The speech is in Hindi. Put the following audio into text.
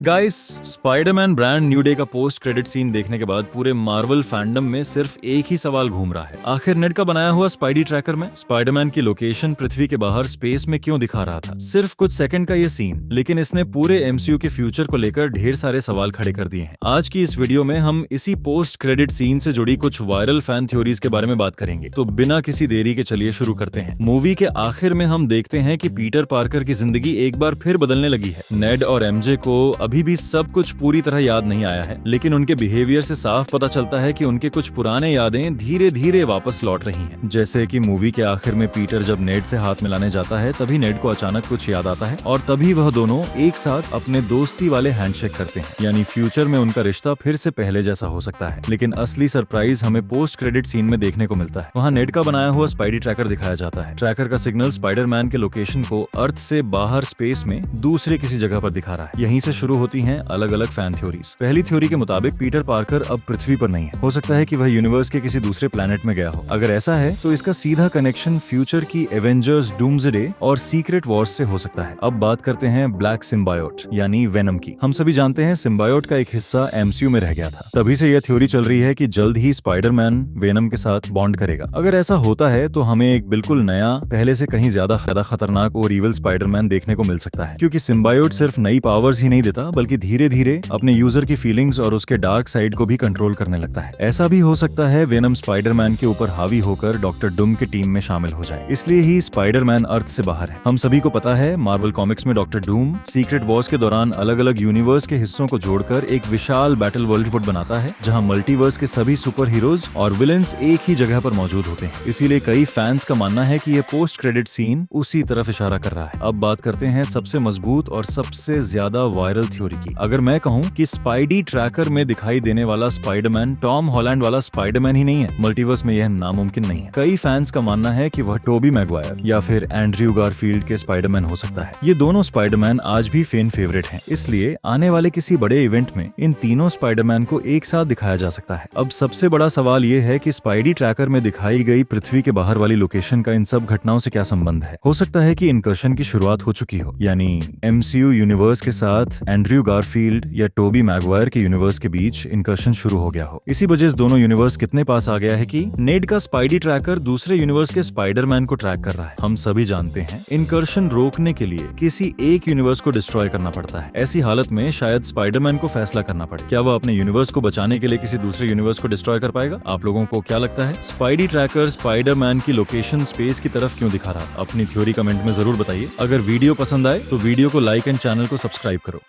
Guys, Spiderman brand new day का पोस्ट क्रेडिट सीन देखने के बाद पूरे मार्वल फैंडम में सिर्फ एक ही सवाल घूम रहा है। आखिर नेट का बनाया हुआ स्पाइडी ट्रैकर में स्पाइडरमैन की लोकेशन पृथ्वी के बाहर स्पेस में क्यों दिखा रहा था? सिर्फ कुछ सेकंड का ये सीन, लेकिन इसने पूरे एमसीयू के फ्यूचर को लेकर ढेर सारे सवाल खड़े कर दिए हैं। आज की इस वीडियो में हम इसी पोस्ट क्रेडिट सीन से जुड़ी कुछ वायरल फैन थ्योरीज के बारे में बात करेंगे। तो बिना किसी देरी के चलिए शुरू करते हैं। मूवी के आखिर में हम देखते हैं कि पीटर पार्कर की जिंदगी एक बार फिर बदलने लगी है। नेड और एमजे को अभी भी सब कुछ पूरी तरह याद नहीं आया है, लेकिन उनके बिहेवियर से साफ पता चलता है कि उनके कुछ पुराने यादें धीरे धीरे वापस लौट रही हैं। जैसे कि मूवी के आखिर में पीटर जब नेड से हाथ मिलाने जाता है, तभी नेड को अचानक कुछ याद आता है और तभी वह दोनों एक साथ अपने दोस्ती वाले हैंडशेक करते हैं। यानी फ्यूचर में उनका रिश्ता फिर से पहले जैसा हो सकता है। लेकिन असली सरप्राइज हमें पोस्ट क्रेडिट सीन में देखने को मिलता है। वहाँ नेड का बनाया हुआ स्पाइडी ट्रैकर दिखाया जाता है। ट्रैकर का सिग्नल स्पाइडरमैन के लोकेशन को अर्थ से बाहर स्पेस में दूसरे किसी जगह पर दिखा रहा है। यहीं से शुरू होती हैं अलग अलग फैन थ्योरीज। पहली थ्योरी के मुताबिक पीटर पार्कर अब पृथ्वी पर नहीं है। हो सकता है कि वह यूनिवर्स के किसी दूसरे प्लेनेट में गया हो। अगर ऐसा है तो इसका सीधा कनेक्शन फ्यूचर की एवेंजर्स डूम्सडे और सीक्रेट वॉर्स से हो सकता है। अब बात करते हैं ब्लैक सिम्बायोट यानी वेनम की। हम सभी जानते हैं सिम्बायोट का एक हिस्सा एमसीयू में रह गया था। तभी से यह थ्योरी चल रही है कि जल्द ही स्पाइडरमैन वेनम के साथ बॉन्ड करेगा। अगर ऐसा होता है तो हमें एक बिल्कुल नया, पहले से कहीं ज्यादा खतरनाक और इविल स्पाइडरमैन देखने को मिल सकता है, क्योंकि सिम्बायोट सिर्फ नई पावर्स ही नहीं देता, बल्कि धीरे धीरे अपने यूजर की फीलिंग्स और उसके डार्क साइड को भी कंट्रोल करने लगता है। ऐसा भी हो सकता है वेनम स्पाइडरमैन के ऊपर हावी होकर डॉक्टर डूम की टीम में शामिल हो जाए। इसलिए ही स्पाइडरमैन अर्थ से बाहर है। हम सभी को पता है मार्वल कॉमिक्स में डॉक्टर डूम सीक्रेट वॉर्स के दौरान अलग अलग यूनिवर्स के हिस्सों को जोड़कर एक विशाल बैटल वर्ल्ड बनाता है, जहां मल्टीवर्स के सभी सुपर हीरोज और विलेंस एक ही जगह पर मौजूद होते हैं। इसीलिए कई फैंस का मानना है कि यह पोस्ट क्रेडिट सीन उसी तरफ इशारा कर रहा है। अब बात करते हैं सबसे मजबूत और सबसे ज्यादा वायरल थ्योरी की। अगर मैं कहूं कि स्पाइडी ट्रैकर में दिखाई देने वाला स्पाइडरमैन टॉम हॉलैंड वाला स्पाइडरमैन ही नहीं है, मल्टीवर्स में यह नामुमकिन नहीं है। कई फैंस का मानना है कि वह टोबी मैगवायर या फिर एंड्रयू गारफील्ड के स्पाइडरमैन हो सकता है। ये दोनों स्पाइडरमैन आज भी फैन फेवरेट हैं, इसलिए आने वाले किसी बड़े इवेंट में इन तीनों स्पाइडरमैन को एक साथ दिखाया जा सकता है। अब सबसे बड़ा सवाल ये है कि स्पाइडी ट्रैकर में दिखाई गई पृथ्वी के बाहर वाली लोकेशन का इन सब घटनाओं से क्या संबंध है। हो सकता है कि इनकर्शन की शुरुआत हो चुकी हो, यानी एमसीयू यूनिवर्स के साथ एंड्रयू गारफील्ड या टोबी मैगवायर के यूनिवर्स के बीच इनकर्शन शुरू हो गया हो। इसी वजह से दोनों यूनिवर्स कितने पास आ गया है कि नेड का स्पाइडी ट्रैकर दूसरे यूनिवर्स के स्पाइडरमैन को ट्रैक कर रहा है। हम सभी जानते हैं इनकर्शन रोकने के लिए किसी एक यूनिवर्स को डिस्ट्रॉय करना पड़ता है। ऐसी हालत में शायद स्पाइडरमैन को फैसला करना पड़े, क्या वह अपने यूनिवर्स को बचाने के लिए किसी दूसरे यूनिवर्स को डिस्ट्रॉय कर पाएगा। आप लोगों को क्या लगता है, स्पाइडी ट्रैकर स्पाइडरमैन की लोकेशन स्पेस की तरफ क्यों दिखा रहा है? अपनी थ्योरी कमेंट में जरूर बताइए। अगर वीडियो पसंद आए तो वीडियो को लाइक एंड चैनल को सब्सक्राइब करो।